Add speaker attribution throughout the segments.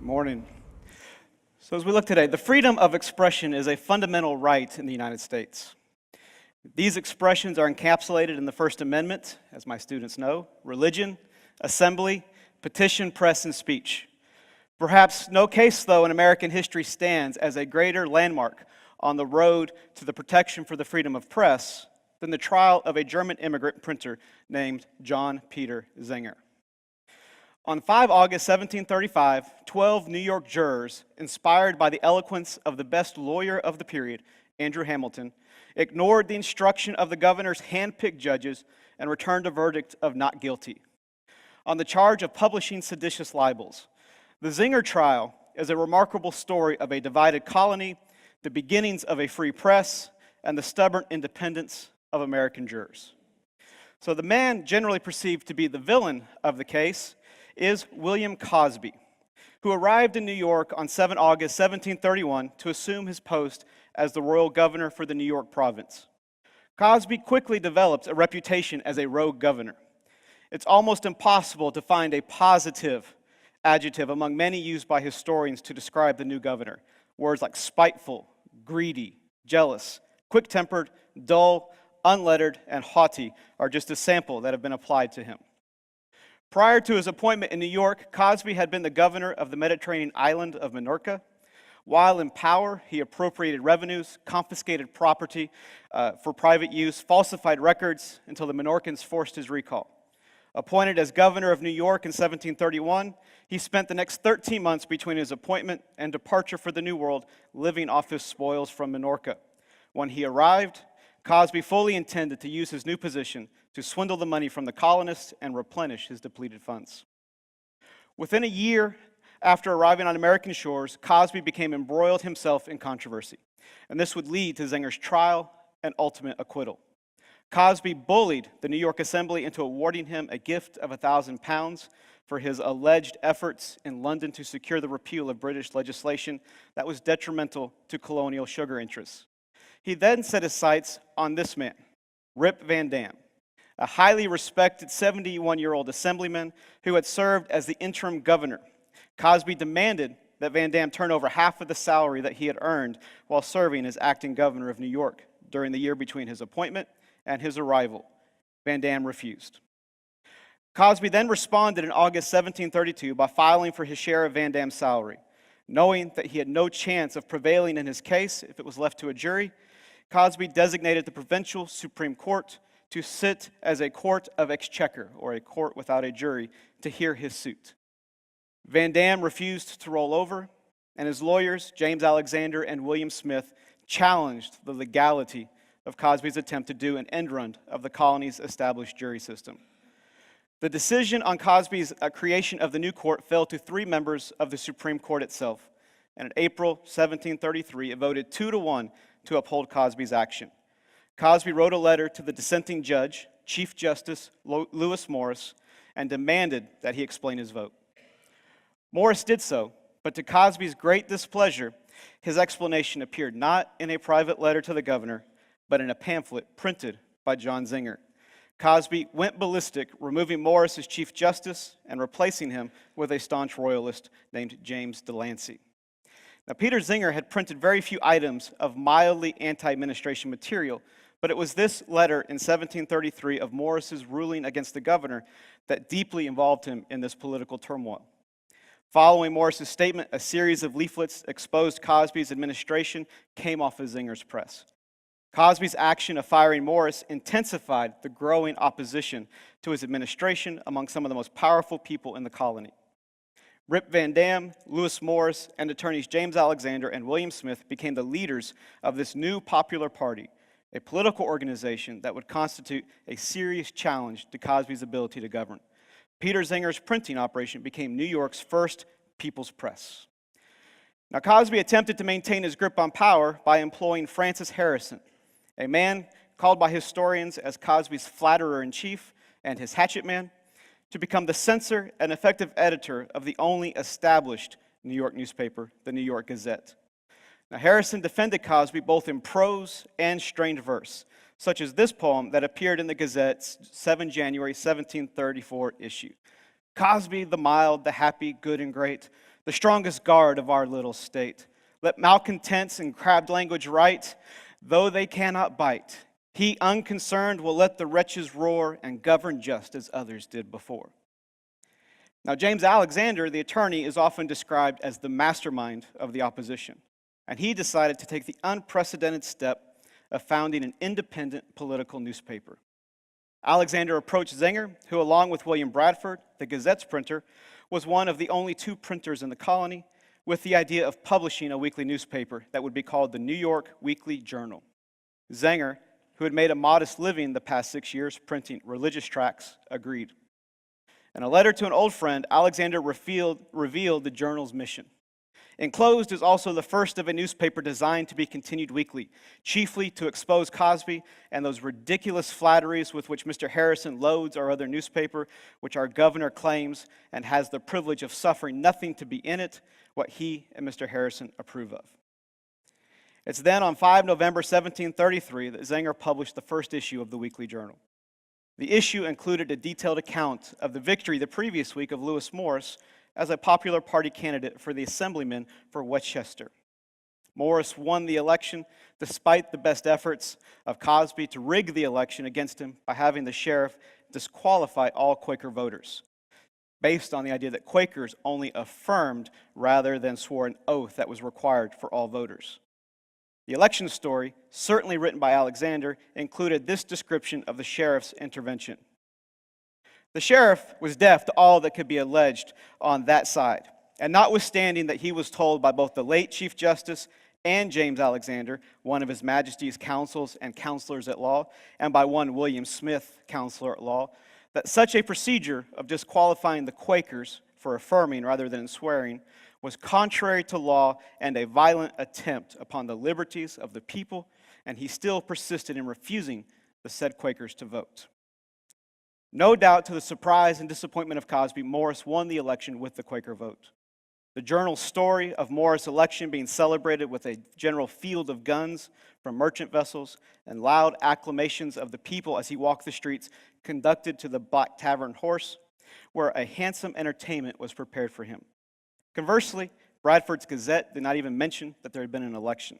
Speaker 1: Morning. So as we look today, the freedom of expression is a fundamental right in the United States. These expressions are encapsulated in the First Amendment, as my students know: religion, assembly, petition, press, and speech. Perhaps no case, though, in American history stands as a greater landmark on the road to the protection for the freedom of press than the trial of a German immigrant printer named John Peter Zenger. On 5 August 1735, 12 New York jurors, inspired by the eloquence of the best lawyer of the period, Andrew Hamilton, ignored the instruction of the governor's hand-picked judges and returned a verdict of not guilty on the charge of publishing seditious libels. The Zenger trial is a remarkable story of a divided colony, the beginnings of a free press, and the stubborn independence of American jurors. So the man generally perceived to be the villain of the case is William Cosby, who arrived in New York on 7 August 1731 to assume his post as the royal governor for the New York province. Cosby quickly developed a reputation as a rogue governor. It's almost impossible to find a positive adjective among many used by historians to describe the new governor. Words like spiteful, greedy, jealous, quick-tempered, dull, unlettered, and haughty are just a sample that have been applied to him. Prior to his appointment in New York, Cosby had been the governor of the Mediterranean island of Minorca. While in power, he appropriated revenues, confiscated property for private use, falsified records until the Minorcans forced his recall. Appointed as governor of New York in 1731, he spent the next 13 months between his appointment and departure for the New World living off his spoils from Minorca. When he arrived, Cosby fully intended to use his new position to swindle the money from the colonists and replenish his depleted funds. Within a year after arriving on American shores, Cosby became embroiled himself in controversy, and this would lead to Zenger's trial and ultimate acquittal. Cosby bullied the New York Assembly into awarding him a gift of £1,000 for his alleged efforts in London to secure the repeal of British legislation that was detrimental to colonial sugar interests. He then set his sights on this man, Rip Van Dam, a highly respected 71-year-old assemblyman who had served as the interim governor. Cosby demanded that Van Dam turn over half of the salary that he had earned while serving as acting governor of New York during the year between his appointment and his arrival. Van Dam refused. Cosby then responded in August 1732 by filing for his share of Van Dam's salary. Knowing that he had no chance of prevailing in his case if it was left to a jury, Cosby designated the provincial Supreme Court to sit as a court of exchequer, or a court without a jury, to hear his suit. Van Dam refused to roll over, and his lawyers, James Alexander and William Smith, challenged the legality of Cosby's attempt to do an end run of the colony's established jury system. The decision on Cosby's creation of the new court fell to 3 members of the Supreme Court itself, and in April 1733, it voted 2-1 to uphold Cosby's action. Cosby wrote a letter to the dissenting judge, Chief Justice Lewis Morris, and demanded that he explain his vote. Morris did so, but to Cosby's great displeasure, his explanation appeared not in a private letter to the governor, but in a pamphlet printed by John Zenger. Cosby went ballistic, removing Morris as Chief Justice and replacing him with a staunch royalist named James Delancey. Now, Peter Zenger had printed very few items of mildly anti-administration material, but it was this letter in 1733 of Morris's ruling against the governor that deeply involved him in this political turmoil. Following Morris's statement, a series of leaflets exposed Cosby's administration came off of Zenger's press. Cosby's action of firing Morris intensified the growing opposition to his administration among some of the most powerful people in the colony. Rip Van Dam, Lewis Morris, and attorneys James Alexander and William Smith became the leaders of this new popular party, a political organization that would constitute a serious challenge to Cosby's ability to govern. Peter Zenger's printing operation became New York's first people's press. Now, Cosby attempted to maintain his grip on power by employing Francis Harrison, a man called by historians as Cosby's flatterer-in-chief and his hatchet man, to become the censor and effective editor of the only established New York newspaper, the New York Gazette. Now, Harrison defended Cosby both in prose and strained verse, such as this poem that appeared in the Gazette's 7 January 1734 issue. Cosby, the mild, the happy, good and great, the strongest guard of our little state. Let malcontents and crabbed language write, though they cannot bite. He, unconcerned, will let the wretches roar and govern just as others did before. Now, James Alexander, the attorney, is often described as the mastermind of the opposition, and he decided to take the unprecedented step of founding an independent political newspaper. Alexander approached Zenger, who, along with William Bradford, the Gazette's printer, was one of the only 2 printers in the colony, with the idea of publishing a weekly newspaper that would be called the New York Weekly Journal. Zenger, who had made a modest living the past 6 years printing religious tracts, agreed. In a letter to an old friend, Alexander revealed the journal's mission. Enclosed is also the first of a newspaper designed to be continued weekly, chiefly to expose Cosby and those ridiculous flatteries with which Mr. Harrison loads our other newspaper, which our governor claims and has the privilege of suffering nothing to be in it, what he and Mr. Harrison approve of. It's then on 5 November 1733 that Zenger published the first issue of the Weekly Journal. The issue included a detailed account of the victory the previous week of Lewis Morris as a popular party candidate for the assemblyman for Westchester. Morris won the election despite the best efforts of Cosby to rig the election against him by having the sheriff disqualify all Quaker voters, based on the idea that Quakers only affirmed rather than swore an oath that was required for all voters. The election story, certainly written by Alexander, included this description of the sheriff's intervention. The sheriff was deaf to all that could be alleged on that side, and notwithstanding that he was told by both the late Chief Justice and James Alexander, one of His Majesty's counsels and counselors at law, and by one William Smith, counselor at law, that such a procedure of disqualifying the Quakers for affirming rather than swearing was contrary to law and a violent attempt upon the liberties of the people, and he still persisted in refusing the said Quakers to vote. No doubt, to the surprise and disappointment of Cosby, Morris won the election with the Quaker vote. The Journal's story of Morris' election being celebrated with a general field of guns from merchant vessels and loud acclamations of the people as he walked the streets conducted to the Black Tavern Horse, where a handsome entertainment was prepared for him. Conversely, Bradford's Gazette did not even mention that there had been an election.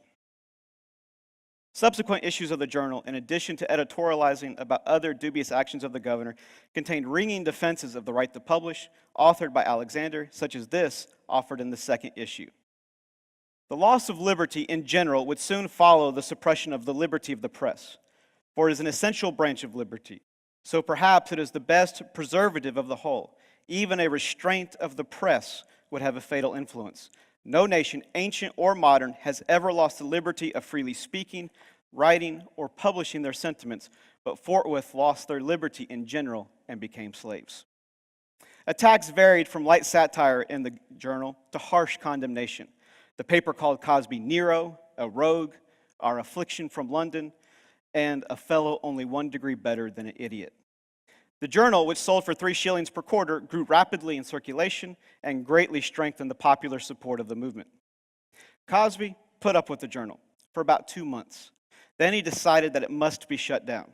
Speaker 1: Subsequent issues of the Journal, in addition to editorializing about other dubious actions of the governor, contained ringing defenses of the right to publish, authored by Alexander, such as this offered in the second issue. The loss of liberty in general would soon follow the suppression of the liberty of the press, for it is an essential branch of liberty. So perhaps it is the best preservative of the whole. Even a restraint of the press would have a fatal influence. No nation, ancient or modern, has ever lost the liberty of freely speaking, writing, or publishing their sentiments, but forthwith lost their liberty in general and became slaves. Attacks varied from light satire in the Journal to harsh condemnation. The paper called Cosby Nero, a rogue, our affliction from London, and a fellow only 1 degree better than an idiot. The Journal, which sold for 3 shillings per quarter, grew rapidly in circulation and greatly strengthened the popular support of the movement. Cosby put up with the Journal for about 2 months. Then he decided that it must be shut down.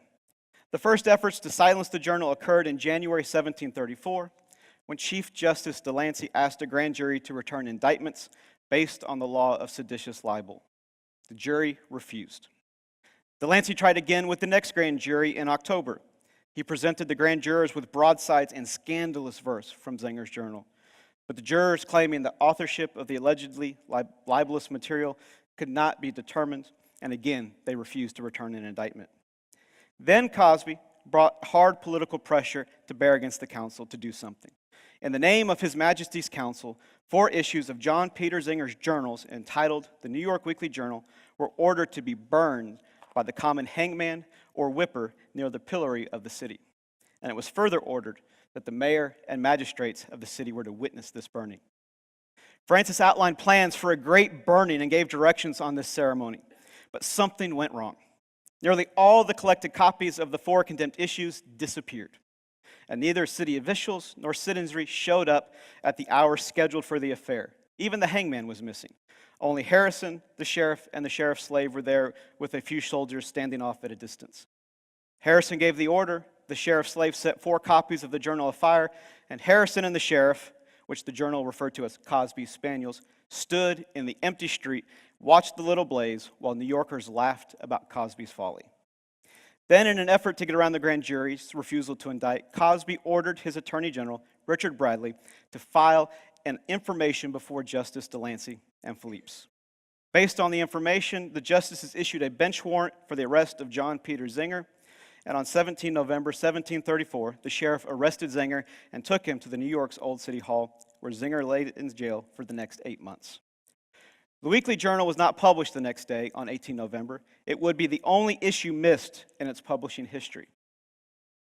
Speaker 1: The first efforts to silence the Journal occurred in January 1734, when Chief Justice Delancey asked a grand jury to return indictments based on the law of seditious libel. The jury refused. Delancey tried again with the next grand jury in October. He presented the grand jurors with broadsides and scandalous verse from Zenger's journal. But the jurors, claiming the authorship of the allegedly libelous material could not be determined, and again, they refused to return an indictment. Then Cosby brought hard political pressure to bear against the council to do something. In the name of His Majesty's Council, 4 issues of John Peter Zenger's journals, entitled the New York Weekly Journal, were ordered to be burned by the common hangman or whipper near the pillory of the city. And it was further ordered that the mayor and magistrates of the city were to witness this burning. Francis outlined plans for a great burning and gave directions on this ceremony, but something went wrong. Nearly all the collected copies of the 4 condemned issues disappeared, and neither city officials nor citizenry showed up at the hour scheduled for the affair. Even the hangman was missing. Only Harrison, the sheriff, and the sheriff's slave were there with a few soldiers standing off at a distance. Harrison gave the order. The sheriff's slave set 4 copies of the Journal afire, and Harrison and the sheriff, which the journal referred to as Cosby Spaniels, stood in the empty street, watched the little blaze while New Yorkers laughed about Cosby's folly. Then, in an effort to get around the grand jury's refusal to indict, Cosby ordered his Attorney General, Richard Bradley, to file an information before Justice Delancey and Phillips. Based on the information, the justices issued a bench warrant for the arrest of John Peter Zenger, and on 17 November 1734, the sheriff arrested Zenger and took him to the New York's Old City Hall, where Zenger lay in jail for the next 8 months. The Weekly Journal was not published the next day, on 18 November. It would be the only issue missed in its publishing history.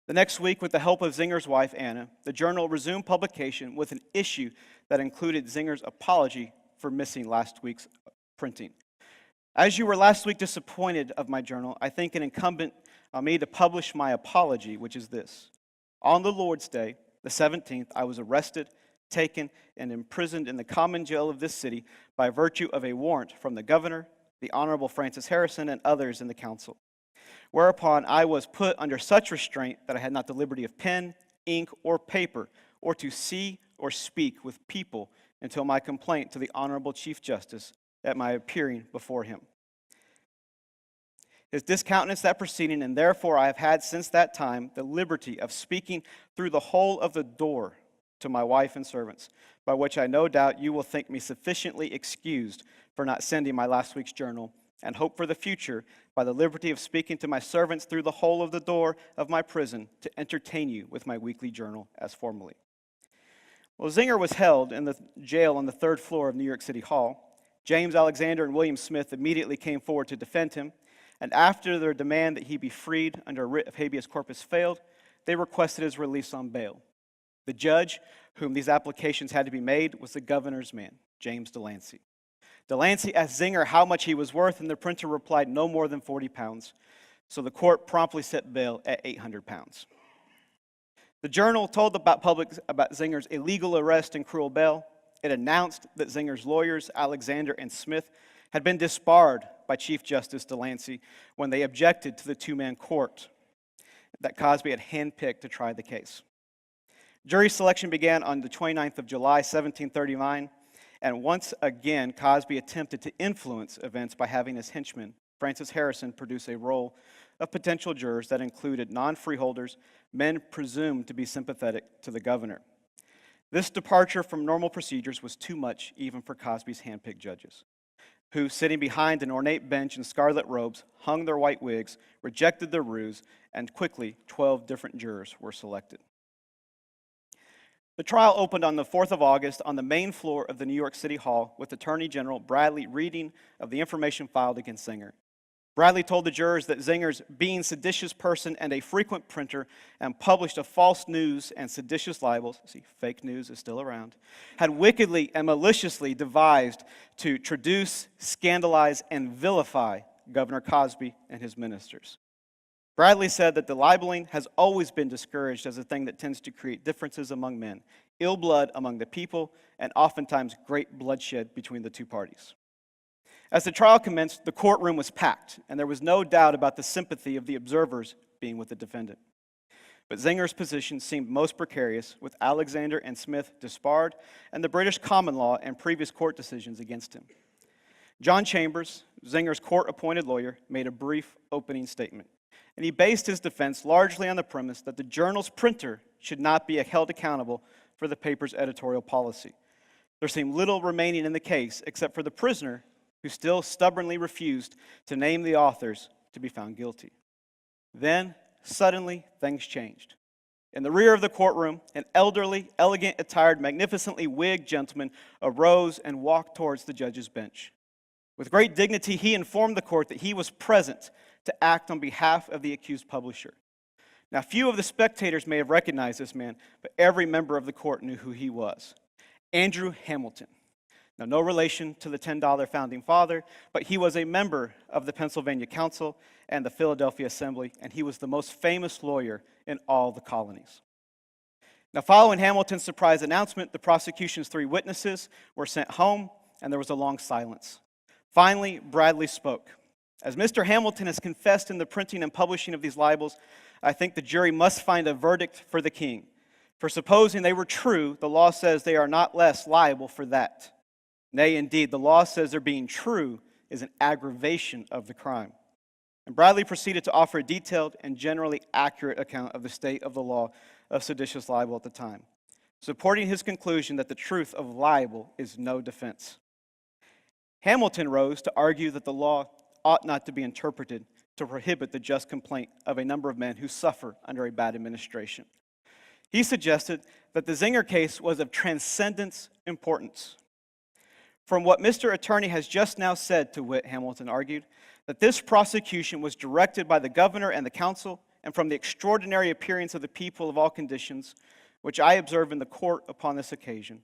Speaker 1: The next week, with the help of Zinger's wife, Anna, the journal resumed publication with an issue that included Zinger's apology for missing last week's printing. As you were last week disappointed of my journal, I think it incumbent on me to publish my apology, which is this. On the Lord's Day, the 17th, I was arrested, taken, and imprisoned in the common jail of this city by virtue of a warrant from the governor, the Honorable Francis Harrison, and others in the council. Whereupon I was put under such restraint that I had not the liberty of pen, ink, or paper, or to see or speak with people until my complaint to the Honorable Chief Justice at my appearing before him. His discountenanced that proceeding, and therefore I have had since that time the liberty of speaking through the hole of the door to my wife and servants, by which I no doubt you will think me sufficiently excused for not sending my last week's journal, and hope for the future, by the liberty of speaking to my servants through the hole of the door of my prison, to entertain you with my weekly journal as formerly. Well, Zenger was held in the jail on the 3rd floor of New York City Hall. James Alexander and William Smith immediately came forward to defend him, and after their demand that he be freed under a writ of habeas corpus failed, they requested his release on bail. The judge, whom these applications had to be made, was the governor's man, James Delancey. Delancey asked Zenger how much he was worth, and the printer replied no more than 40 pounds. So the court promptly set bail at 800 pounds. The journal told the public about Zinger's illegal arrest and cruel bail. It announced that Zinger's lawyers, Alexander and Smith, had been disbarred by Chief Justice Delancey when they objected to the two-man court that Cosby had handpicked to try the case. Jury selection began on the 29th of July, 1739, and once again, Cosby attempted to influence events by having his henchman, Francis Harrison, produce a roll of potential jurors that included non-freeholders, men presumed to be sympathetic to the governor. This departure from normal procedures was too much even for Cosby's handpicked judges, who, sitting behind an ornate bench in scarlet robes, hung their white wigs, rejected their ruse, and quickly 12 different jurors were selected. The trial opened on the 4th of August on the main floor of the New York City Hall with Attorney General Bradley reading of the information filed against Zenger. Bradley told the jurors that Zinger's being seditious person and a frequent printer and published of false news and seditious libels, see, fake news is still around, had wickedly and maliciously devised to traduce, scandalize, and vilify Governor Cosby and his ministers. Bradley said that the libeling has always been discouraged as a thing that tends to create differences among men, ill blood among the people, and oftentimes great bloodshed between the two parties. As the trial commenced, the courtroom was packed, and there was no doubt about the sympathy of the observers being with the defendant. But Zinger's position seemed most precarious, with Alexander and Smith disbarred, and the British common law and previous court decisions against him. John Chambers, Zinger's court-appointed lawyer, made a brief opening statement, and he based his defense largely on the premise that the journal's printer should not be held accountable for the paper's editorial policy. There seemed little remaining in the case except for the prisoner, who still stubbornly refused to name the authors to be found guilty. Then, suddenly, things changed. In the rear of the courtroom, an elderly, elegant, attired, magnificently wigged gentleman arose and walked towards the judge's bench. With great dignity, he informed the court that he was present to act on behalf of the accused publisher. Now, few of the spectators may have recognized this man, but every member of the court knew who he was. Andrew Hamilton. Now, no relation to the $10 founding father, but he was a member of the Pennsylvania Council and the Philadelphia Assembly, and he was the most famous lawyer in all the colonies. Now, following Hamilton's surprise announcement, the prosecution's 3 witnesses were sent home, and there was a long silence. Finally, Bradley spoke. As Mr. Hamilton has confessed in the printing and publishing of these libels, I think the jury must find a verdict for the king. For supposing they were true, the law says they are not less liable for that. Nay, indeed, the law says their being true is an aggravation of the crime. And Bradley proceeded to offer a detailed and generally accurate account of the state of the law of seditious libel at the time, supporting his conclusion that the truth of libel is no defense. Hamilton rose to argue that the law ought not to be interpreted to prohibit the just complaint of a number of men who suffer under a bad administration. He suggested that the Zenger case was of transcendent importance. From what Mr. Attorney has just now said, to wit, Hamilton argued, that this prosecution was directed by the governor and the council, and from the extraordinary appearance of the people of all conditions, which I observe in the court upon this occasion,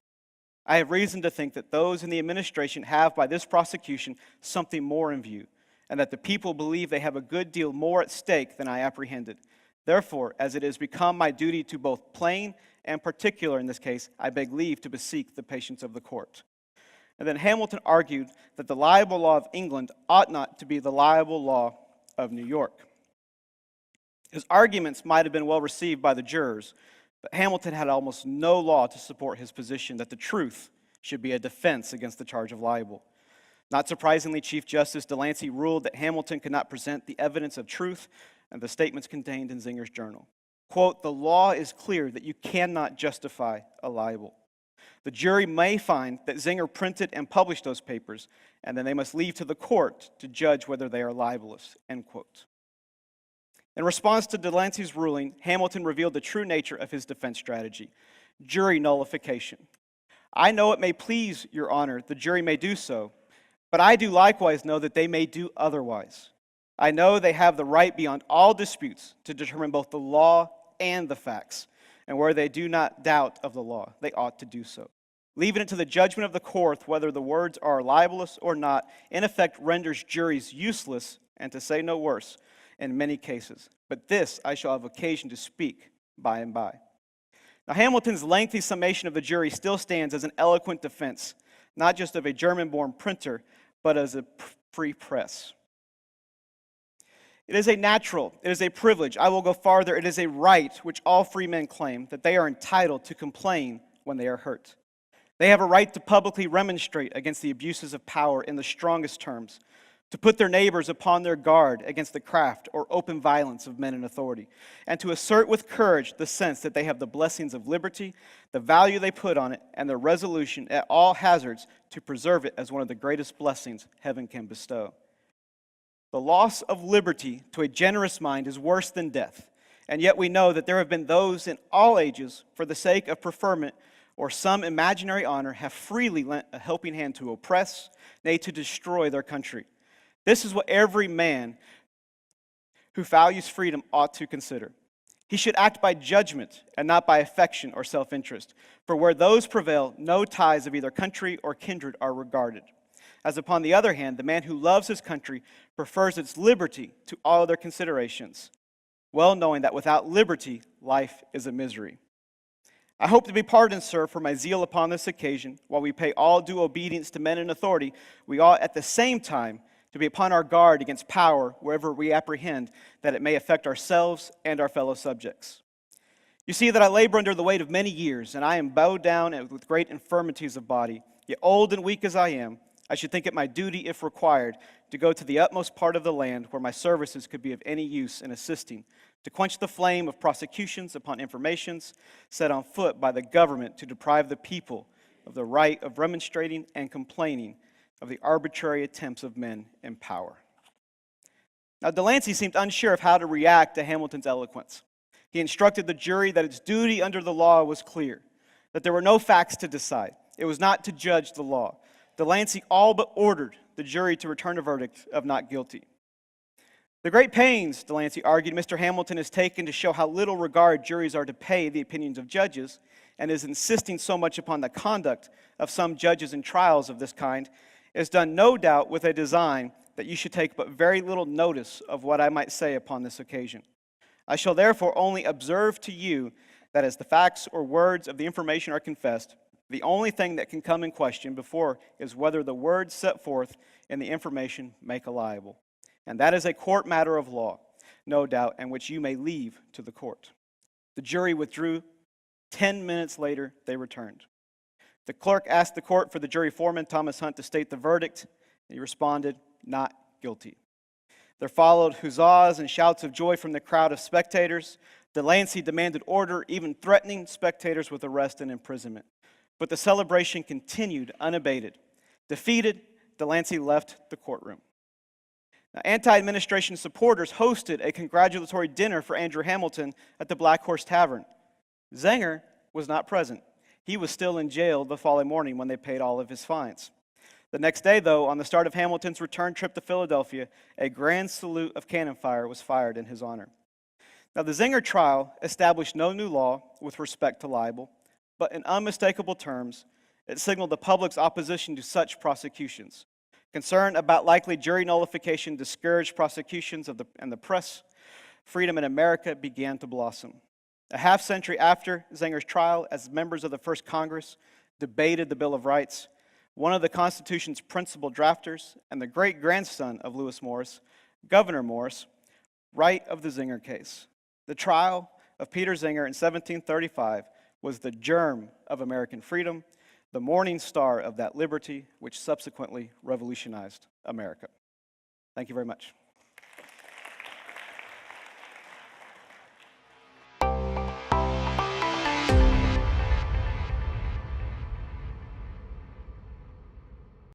Speaker 1: I have reason to think that those in the administration have by this prosecution something more in view, and that the people believe they have a good deal more at stake than I apprehended. Therefore, as it has become my duty to both plain and particular in this case, I beg leave to beseech the patience of the court. And then Hamilton argued that the libel law of England ought not to be the libel law of New York. His arguments might have been well received by the jurors, but Hamilton had almost no law to support his position that the truth should be a defense against the charge of libel. Not surprisingly, Chief Justice Delancey ruled that Hamilton could not present the evidence of truth and the statements contained in Zenger's journal. Quote, "The law is clear that you cannot justify a libel. The jury may find that Zenger printed and published those papers, and then they must leave to the court to judge whether they are libelous," end quote. In response to Delancey's ruling, Hamilton revealed the true nature of his defense strategy: jury nullification. I know it may please your honor, the jury may do so, but I do likewise know that they may do otherwise. I know they have the right beyond all disputes to determine both the law and the facts, and where they do not doubt of the law, they ought to do so. Leaving it to the judgment of the court whether the words are libelous or not, in effect renders juries useless, and to say no worse, in many cases. But this I shall have occasion to speak by and by. Now, Hamilton's lengthy summation of the jury still stands as an eloquent defense, not just of a German-born printer, but as a free press. It is a natural, it is a privilege, I will go farther, it is a right which all free men claim, that they are entitled to complain when they are hurt. They have a right to publicly remonstrate against the abuses of power in the strongest terms, to put their neighbors upon their guard against the craft or open violence of men in authority, and to assert with courage the sense that they have the blessings of liberty, the value they put on it, and the resolution at all hazards to preserve it as one of the greatest blessings heaven can bestow. The loss of liberty to a generous mind is worse than death, and yet we know that there have been those in all ages, for the sake of preferment or some imaginary honor, have freely lent a helping hand to oppress, nay, to destroy their country. This is what every man who values freedom ought to consider. He should act by judgment and not by affection or self-interest, for where those prevail, no ties of either country or kindred are regarded. As upon the other hand, the man who loves his country prefers its liberty to all other considerations, well knowing that without liberty, life is a misery. I hope to be pardoned, sir, for my zeal upon this occasion. While we pay all due obedience to men in authority, we ought at the same time to be upon our guard against power wherever we apprehend that it may affect ourselves and our fellow subjects. You see that I labor under the weight of many years, and I am bowed down with great infirmities of body. Yet old and weak as I am, I should think it my duty, if required, to go to the utmost part of the land where my services could be of any use in assisting, to quench the flame of prosecutions upon informations set on foot by the government to deprive the people of the right of remonstrating and complaining of the arbitrary attempts of men in power. Now, Delancey seemed unsure of how to react to Hamilton's eloquence. He instructed the jury that its duty under the law was clear, that there were no facts to decide. It was not to judge the law. Delancey all but ordered the jury to return a verdict of not guilty. The great pains, Delancey argued, Mr. Hamilton has taken to show how little regard juries are to pay the opinions of judges, and is insisting so much upon the conduct of some judges in trials of this kind, is done no doubt with a design that you should take but very little notice of what I might say upon this occasion. I shall therefore only observe to you that as the facts or words of the information are confessed, the only thing that can come in question before is whether the words set forth in the information make a liable. And that is a court matter of law, no doubt, and which you may leave to the court. The jury withdrew 10 minutes later, they returned. The clerk asked the court for the jury foreman, Thomas Hunt, to state the verdict. He responded, "Not guilty." There followed huzzas and shouts of joy from the crowd of spectators. Delancey demanded order, even threatening spectators with arrest and imprisonment. But the celebration continued unabated. Defeated, Delancey left the courtroom. Now, anti-administration supporters hosted a congratulatory dinner for Andrew Hamilton at the Black Horse Tavern. Zenger was not present. He was still in jail the following morning when they paid all of his fines. The next day, though, on the start of Hamilton's return trip to Philadelphia, a grand salute of cannon fire was fired in his honor. Now, the Zenger trial established no new law with respect to libel, but in unmistakable terms, it signaled the public's opposition to such prosecutions. Concern about likely jury nullification discouraged prosecutions and the press. Freedom in America began to blossom. A half-century after Zenger's trial, as members of the First Congress debated the Bill of Rights, one of the Constitution's principal drafters and the great-grandson of Lewis Morris, Gouverneur Morris, write of the Zenger case. The trial of Peter Zenger in 1735 was the germ of American freedom, the morning star of that liberty which subsequently revolutionized America. Thank you very much.